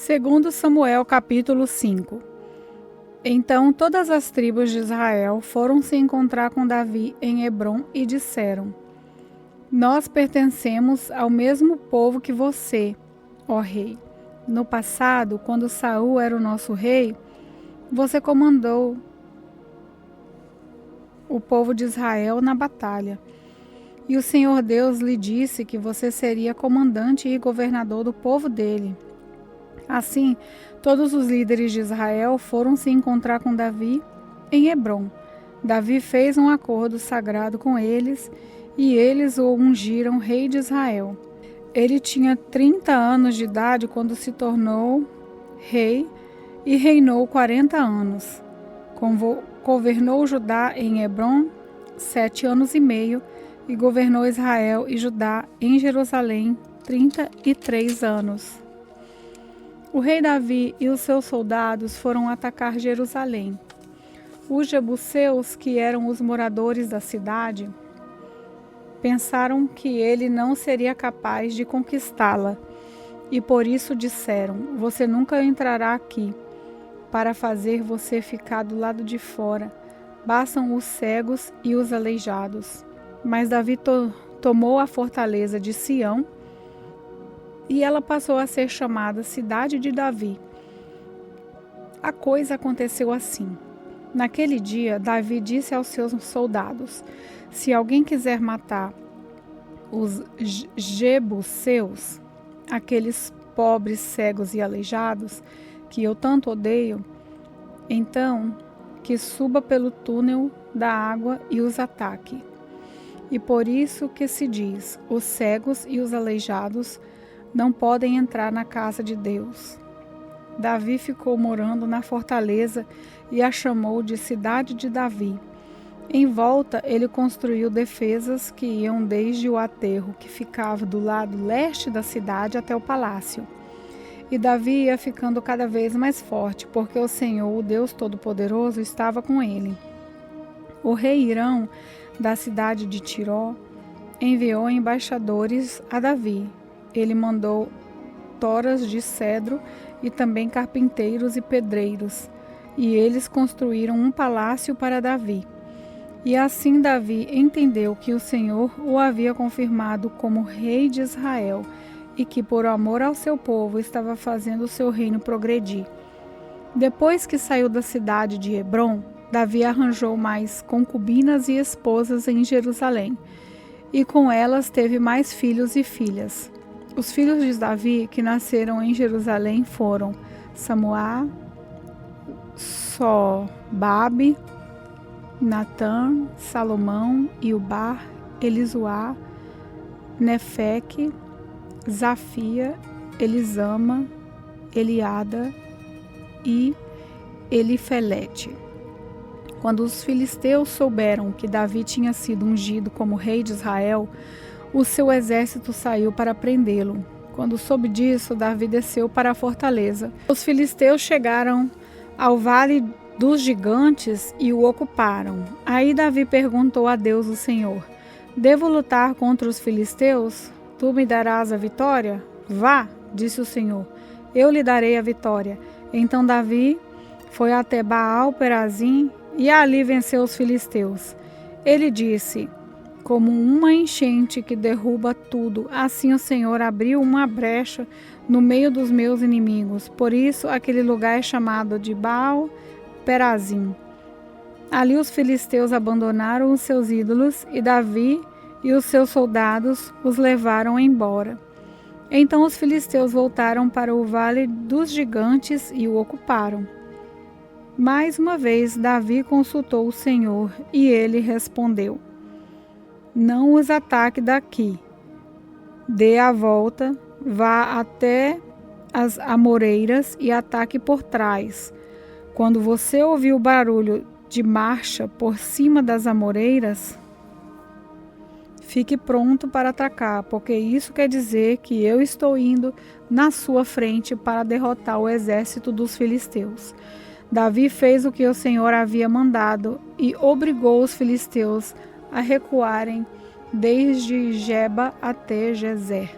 Segundo Samuel capítulo 5. Então todas as tribos de Israel foram se encontrar com Davi em Hebrom e disseram: Nós pertencemos ao mesmo povo que você, ó rei. No passado, quando Saul era o nosso rei, você comandou o povo de Israel na batalha. E o Senhor Deus lhe disse que você seria comandante e governador do povo dele. Assim, todos os líderes de Israel foram se encontrar com Davi em Hebrom. Davi fez um acordo sagrado com eles e eles o ungiram rei de Israel. Ele tinha 30 anos de idade quando se tornou rei e reinou 40 anos. Governou Judá em Hebrom 7 anos e meio e governou Israel e Judá em Jerusalém 33 anos. O rei Davi e os seus soldados foram atacar Jerusalém. Os jebuseus, que eram os moradores da cidade, pensaram que ele não seria capaz de conquistá-la e por isso disseram: Você nunca entrará aqui. Para fazer você ficar do lado de fora, bastam os cegos e os aleijados. Mas Davi tomou a fortaleza de Sião e ela passou a ser chamada Cidade de Davi. A coisa aconteceu assim. Naquele dia, Davi disse aos seus soldados: Se alguém quiser matar os jebuseus, aqueles pobres, cegos e aleijados, que eu tanto odeio, então que suba pelo túnel da água e os ataque. E por isso que se diz: os cegos e os aleijados não podem entrar na casa de Deus. Davi ficou morando na fortaleza e a chamou de Cidade de Davi. Em volta, ele construiu defesas que iam desde o aterro que ficava do lado leste da cidade até o palácio. E Davi ia ficando cada vez mais forte, porque o Senhor, o Deus Todo-Poderoso, estava com ele. O rei Hirão, da cidade de Tiró, enviou embaixadores a Davi. Ele mandou toras de cedro e também carpinteiros e pedreiros, e eles construíram um palácio para Davi. E assim Davi entendeu que o Senhor o havia confirmado como rei de Israel e que por amor ao seu povo estava fazendo o seu reino progredir. Depois que saiu da cidade de Hebrom, Davi arranjou mais concubinas e esposas em Jerusalém, e com elas teve mais filhos e filhas. Os filhos de Davi que nasceram em Jerusalém foram Samuá, Sobabe, Natã, Salomão, Ilbar, Elisuá, Nefeque, Zafia, Elisama, Eliada e Elifelete. Quando os filisteus souberam que Davi tinha sido ungido como rei de Israel, o seu exército saiu para prendê-lo. Quando soube disso, Davi desceu para a fortaleza. Os filisteus chegaram ao vale dos gigantes e o ocuparam. Aí Davi perguntou a Deus, o Senhor: Devo lutar contra os filisteus? Tu me darás a vitória? Vá, disse o Senhor, eu lhe darei a vitória. Então Davi foi até Baal-Perazim e ali venceu os filisteus. Ele disse: Como uma enchente que derruba tudo, assim o Senhor abriu uma brecha no meio dos meus inimigos. Por isso aquele lugar é chamado de Baal-Perazim. Ali os filisteus abandonaram os seus ídolos e Davi e os seus soldados os levaram embora. Então os filisteus voltaram para o vale dos gigantes e o ocuparam. Mais uma vez Davi consultou o Senhor e ele respondeu: Não os ataque daqui. Dê a volta, vá até as amoreiras e ataque por trás. Quando você ouvir o barulho de marcha por cima das amoreiras, fique pronto para atacar, porque isso quer dizer que eu estou indo na sua frente para derrotar o exército dos filisteus. Davi fez o que o Senhor havia mandado e obrigou os filisteus a recuarem desde Geba até Gezer.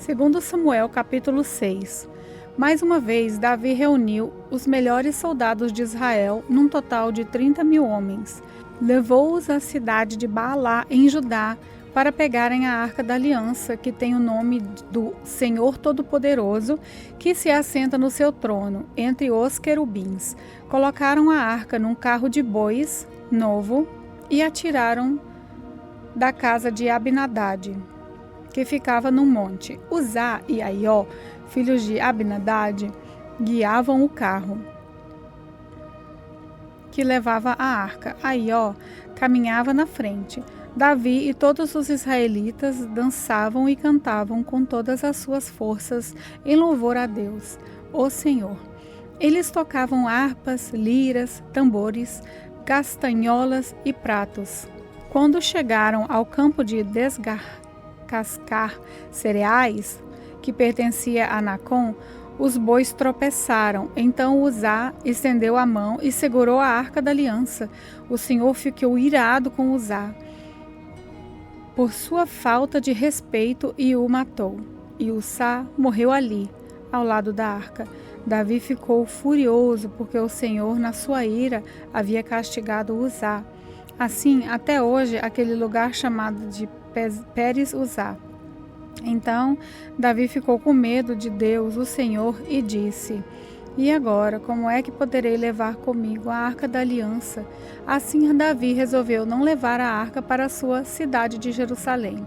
Segundo Samuel, capítulo 6. Mais uma vez, Davi reuniu os melhores soldados de Israel, num total de 30.000 homens. Levou-os à cidade de Baalá, em Judá, para pegarem a Arca da Aliança, que tem o nome do Senhor Todo-Poderoso, que se assenta no seu trono, entre os querubins. Colocaram a arca num carro de bois novo e a tiraram da casa de Abinadad, que ficava no monte. Uzá e Aió, filhos de Abinadad, guiavam o carro que levava a arca. Aió caminhava na frente. Davi e todos os israelitas dançavam e cantavam com todas as suas forças em louvor a Deus, o Senhor. Eles tocavam harpas, liras, tambores, castanholas e pratos. Quando chegaram ao campo de descascar cereais, que pertencia a Nacon, os bois tropeçaram. Então Uzá estendeu a mão e segurou a Arca da Aliança. O Senhor ficou irado com Uzá por sua falta de respeito e o matou. E Uzá morreu ali, ao lado da arca. Davi ficou furioso porque o Senhor, na sua ira, havia castigado Uzá. Assim, até hoje, aquele lugar chamado de Pérez-Uzá. Então, Davi ficou com medo de Deus, o Senhor, e disse: E agora, como é que poderei levar comigo a Arca da Aliança? Assim, Davi resolveu não levar a arca para a sua cidade de Jerusalém.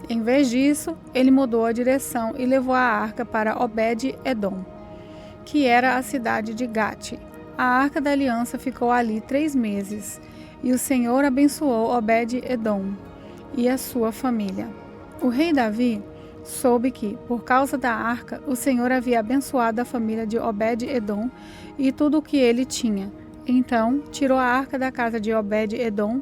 Em vez disso, ele mudou a direção e levou a arca para Obed-Edom, que era a cidade de Gate. A Arca da Aliança ficou ali 3 meses, e o Senhor abençoou Obed-Edom e a sua família. O rei Davi soube que, por causa da arca, o Senhor havia abençoado a família de Obed-Edom e tudo o que ele tinha. Então, tirou a arca da casa de Obed-Edom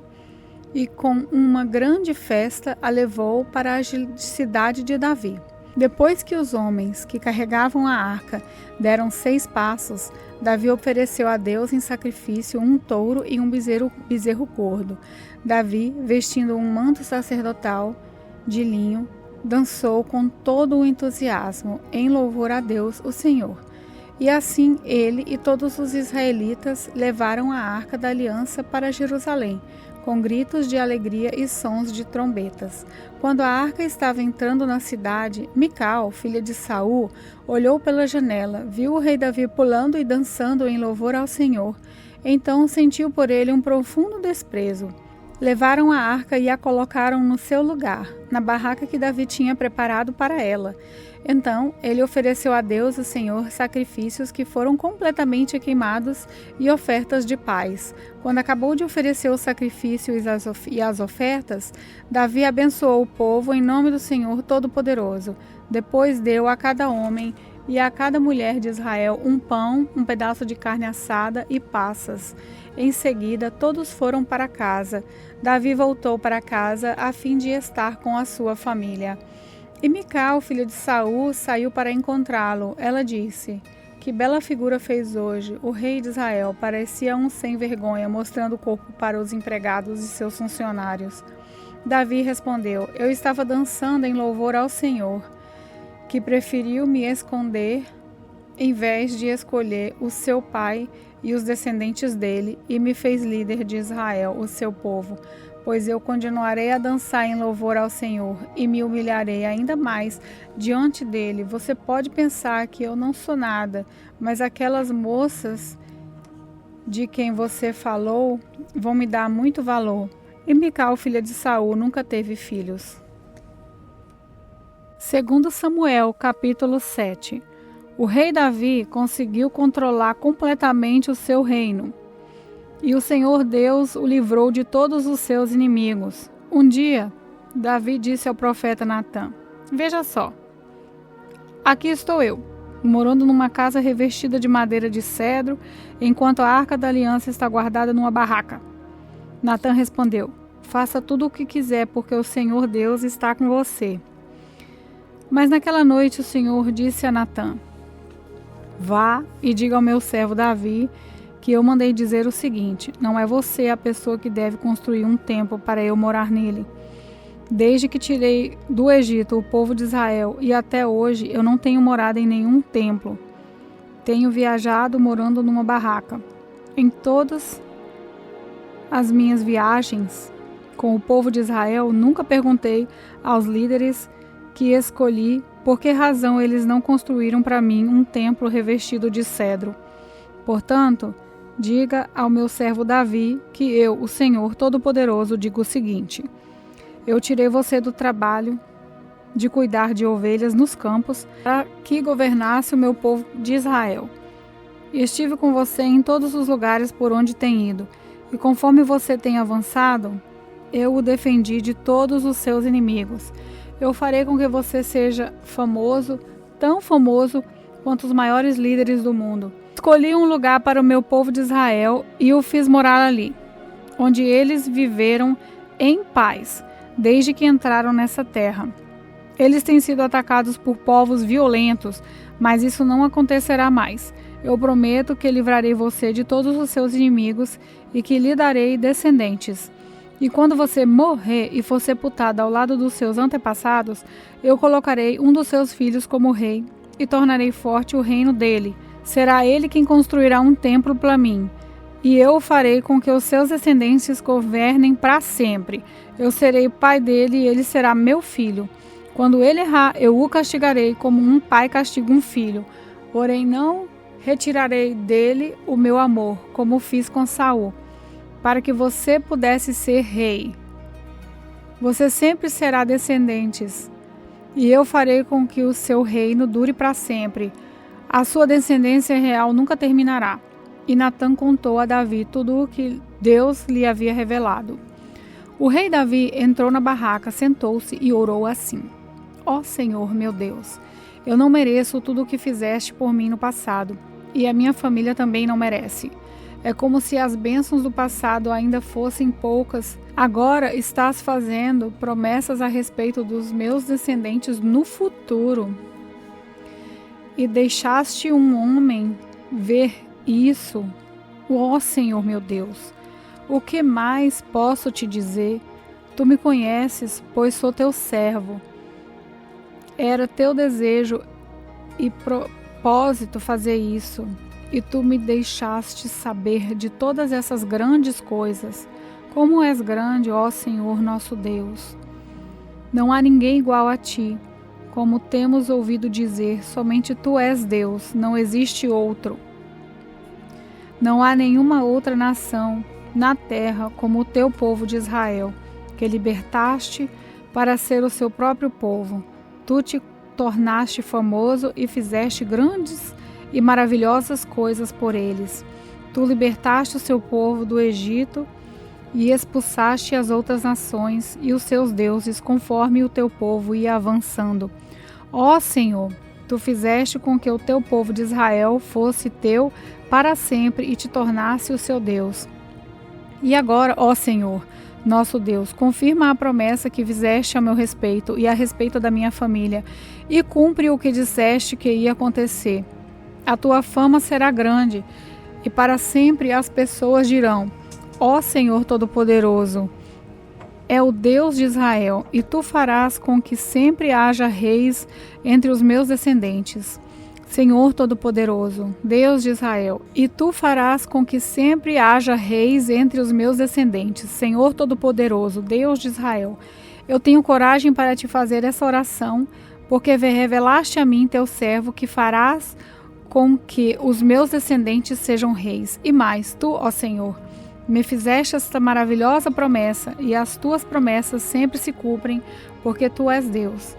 e, com uma grande festa, a levou para a cidade de Davi. Depois que os homens que carregavam a arca deram 6 passos, Davi ofereceu a Deus em sacrifício um touro e um bezerro gordo. Davi, vestindo um manto sacerdotal de linho, dançou com todo o entusiasmo em louvor a Deus, o Senhor. E assim ele e todos os israelitas levaram a Arca da Aliança para Jerusalém, com gritos de alegria e sons de trombetas. Quando a arca estava entrando na cidade, Mical, filha de Saul, olhou pela janela, viu o rei Davi pulando e dançando em louvor ao Senhor. Então sentiu por ele um profundo desprezo. Levaram a arca e a colocaram no seu lugar, na barraca que Davi tinha preparado para ela. Então ele ofereceu a Deus, o Senhor, sacrifícios que foram completamente queimados e ofertas de paz. Quando acabou de oferecer o sacrifício e as ofertas, Davi abençoou o povo em nome do Senhor Todo-Poderoso. Depois deu a cada homem e a cada mulher de Israel um pão, um pedaço de carne assada e passas. Em seguida, todos foram para casa. Davi voltou para casa a fim de estar com a sua família. E Mical, filha de Saul, saiu para encontrá-lo. Ela disse: Que bela figura fez hoje. O rei de Israel parecia um sem vergonha, mostrando o corpo para os empregados e seus funcionários. Davi respondeu: Eu estava dançando em louvor ao Senhor, que preferiu me esconder em vez de escolher o seu pai e os descendentes dele, e me fez líder de Israel, o seu povo. Pois eu continuarei a dançar em louvor ao Senhor e me humilharei ainda mais diante dele. Você pode pensar que eu não sou nada, mas aquelas moças de quem você falou vão me dar muito valor. E Mical, filha de Saul, nunca teve filhos. Segundo Samuel, capítulo 7. O rei Davi conseguiu controlar completamente o seu reino. E o Senhor Deus o livrou de todos os seus inimigos. Um dia, Davi disse ao profeta Natã: Veja só, aqui estou eu, morando numa casa revestida de madeira de cedro, enquanto a Arca da Aliança está guardada numa barraca. Natã respondeu: Faça tudo o que quiser, porque o Senhor Deus está com você. Mas naquela noite o Senhor disse a Natã: Vá e diga ao meu servo Davi que eu mandei dizer o seguinte: não é você a pessoa que deve construir um templo para eu morar nele. Desde que tirei do Egito o povo de Israel e até hoje eu não tenho morado em nenhum templo. Tenho viajado morando numa barraca. Em todas as minhas viagens com o povo de Israel, nunca perguntei aos líderes que escolhi por que razão eles não construíram para mim um templo revestido de cedro. Portanto, diga ao meu servo Davi que eu, o Senhor Todo-Poderoso, digo o seguinte: eu tirei você do trabalho de cuidar de ovelhas nos campos para que governasse o meu povo de Israel. E estive com você em todos os lugares por onde tem ido, e conforme você tem avançado, eu o defendi de todos os seus inimigos. Eu farei com que você seja famoso, tão famoso quanto os maiores líderes do mundo. Escolhi um lugar para o meu povo de Israel e o fiz morar ali, onde eles viveram em paz, desde que entraram nessa terra. Eles têm sido atacados por povos violentos, mas isso não acontecerá mais. Eu prometo que livrarei você de todos os seus inimigos e que lhe darei descendentes. E quando você morrer e for sepultado ao lado dos seus antepassados, eu colocarei um dos seus filhos como rei e tornarei forte o reino dele. Será ele quem construirá um templo para mim. E eu farei com que os seus descendentes governem para sempre. Eu serei o pai dele e ele será meu filho. Quando ele errar, eu o castigarei como um pai castiga um filho. Porém, não retirarei dele o meu amor, como fiz com Saul, para que você pudesse ser rei. Você sempre será descendentes, e eu farei com que o seu reino dure para sempre. A sua descendência real nunca terminará. E Natã contou a Davi tudo o que Deus lhe havia revelado. O rei Davi entrou na barraca, sentou-se e orou assim: Ó Senhor, meu Deus, eu não mereço tudo o que fizeste por mim no passado, e a minha família também não merece. É como se as bênçãos do passado ainda fossem poucas. Agora estás fazendo promessas a respeito dos meus descendentes no futuro. E deixaste um homem ver isso. Ó Senhor, meu Deus, o que mais posso te dizer? Tu me conheces, pois sou teu servo. Era teu desejo e propósito fazer isso, e tu me deixaste saber de todas essas grandes coisas. Como és grande, ó Senhor nosso Deus! Não há ninguém igual a ti. Como temos ouvido dizer, somente tu és Deus, não existe outro. Não há nenhuma outra nação na terra como o teu povo de Israel, que libertaste para ser o seu próprio povo. Tu te tornaste famoso e fizeste grandes e maravilhosas coisas por eles. Tu libertaste o seu povo do Egito e expulsaste as outras nações e os seus deuses, conforme o teu povo ia avançando. Ó Senhor, tu fizeste com que o teu povo de Israel fosse teu para sempre e te tornasse o seu Deus. E agora, ó Senhor, nosso Deus, confirma a promessa que fizeste a meu respeito e a respeito da minha família, e cumpre o que disseste que ia acontecer. A tua fama será grande, e para sempre as pessoas dirão: ó Senhor Todo-Poderoso, é o Deus de Israel, e tu farás com que sempre haja reis entre os meus descendentes. Senhor Todo-Poderoso, Deus de Israel, e tu farás com que sempre haja reis entre os meus descendentes. Senhor Todo-Poderoso, Deus de Israel, eu tenho coragem para te fazer essa oração, porque revelaste a mim, teu servo, que farás com que os meus descendentes sejam reis. E mais, tu, ó Senhor, me fizeste esta maravilhosa promessa, e as tuas promessas sempre se cumprem, porque tu és Deus.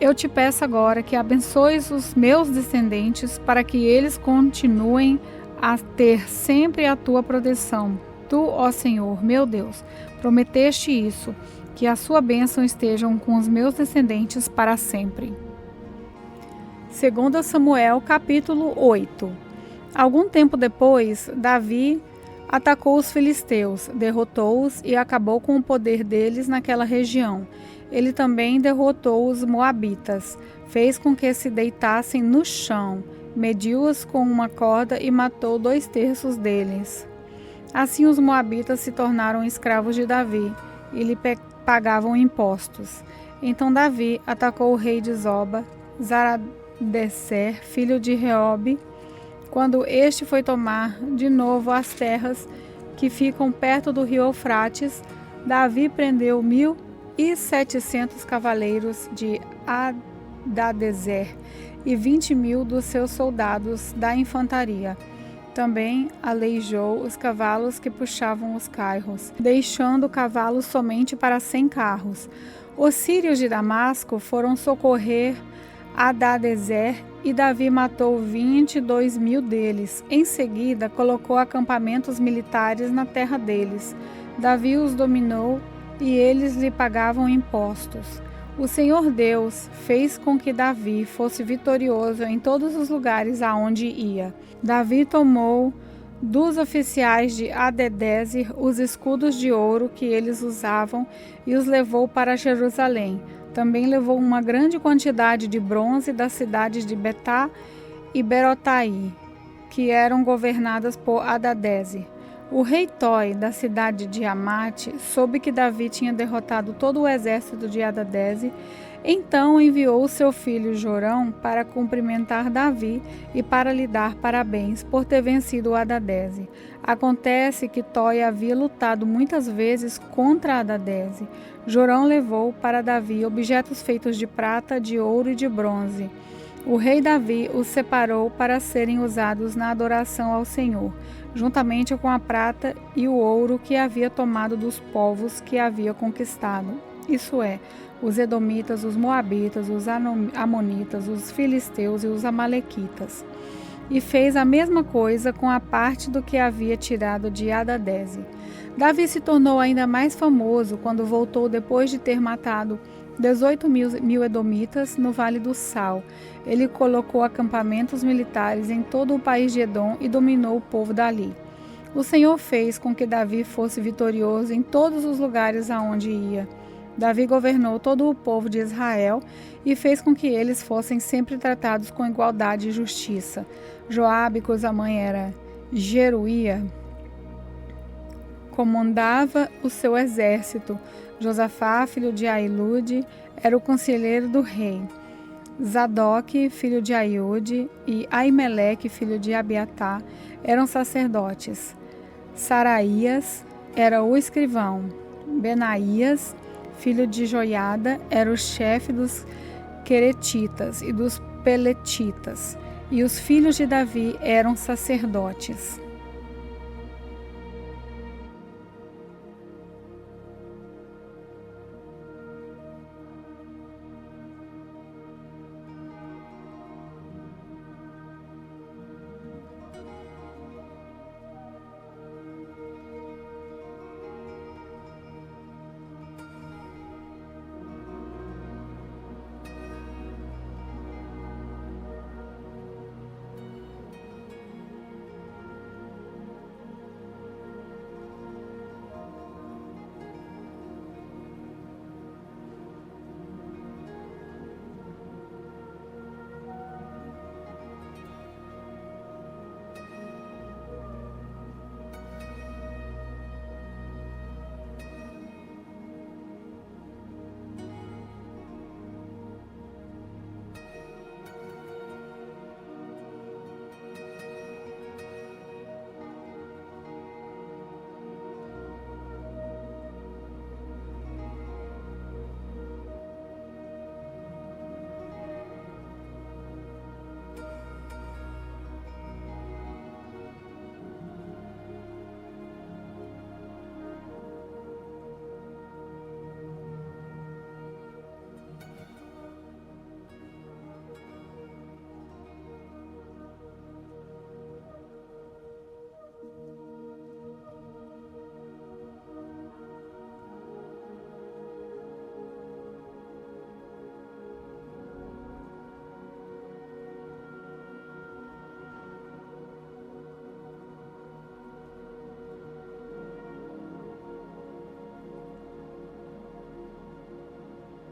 Eu te peço agora que abençoes os meus descendentes, para que eles continuem a ter sempre a tua proteção. Tu, ó Senhor, meu Deus, prometeste isso, que a sua bênção estejam com os meus descendentes para sempre. 2 Samuel, capítulo 8. Algum tempo depois, Davi atacou os filisteus, derrotou-os e acabou com o poder deles naquela região. Ele também derrotou os moabitas, fez com que se deitassem no chão, mediu-os com uma corda e matou 2/3 deles. Assim os moabitas se tornaram escravos de Davi e lhe pagavam impostos. Então Davi atacou o rei de Zoba, Zaradecer, filho de Reobe, quando este foi tomar de novo as terras que ficam perto do rio Eufrates. Davi prendeu 1.700 cavaleiros de Hadadezer e 20.000 dos seus soldados da infantaria. Também aleijou os cavalos que puxavam os carros, deixando cavalos somente para 100 carros. Os sírios de Damasco foram socorrer Hadadezer e Davi matou 22.000 deles. Em seguida, colocou acampamentos militares na terra deles. Davi os dominou e eles lhe pagavam impostos. O Senhor Deus fez com que Davi fosse vitorioso em todos os lugares aonde ia. Davi tomou dos oficiais de Hadadezer os escudos de ouro que eles usavam e os levou para Jerusalém. Também levou uma grande quantidade de bronze das cidades de Betá e Berotai, que eram governadas por Hadadezer. O rei Toi, da cidade de Amate, soube que Davi tinha derrotado todo o exército de Hadadezer. Então enviou seu filho Jorão para cumprimentar Davi e para lhe dar parabéns por ter vencido Hadadezer. Acontece que Toi havia lutado muitas vezes contra Hadadezer. Jorão levou para Davi objetos feitos de prata, de ouro e de bronze. O rei Davi os separou para serem usados na adoração ao Senhor, juntamente com a prata e o ouro que havia tomado dos povos que havia conquistado, isso é, os edomitas, os moabitas, os amonitas, os filisteus e os amalequitas. E fez a mesma coisa com a parte do que havia tirado de Hadadezer. Davi se tornou ainda mais famoso quando voltou depois de ter matado 18.000 edomitas no Vale do Sal. Ele colocou acampamentos militares em todo o país de Edom e dominou o povo dali. O Senhor fez com que Davi fosse vitorioso em todos os lugares aonde ia. Davi governou todo o povo de Israel e fez com que eles fossem sempre tratados com igualdade e justiça. Joabe, cuja mãe era Jeruía, comandava o seu exército. Josafá, filho de Ahilude, era o conselheiro do rei. Zadok, filho de Aiude, e Aimeleque, filho de Abiatar, eram sacerdotes. Saraías era o escrivão. Benaías, filho de Joiada, era o chefe dos queretitas e dos peletitas. E os filhos de Davi eram sacerdotes.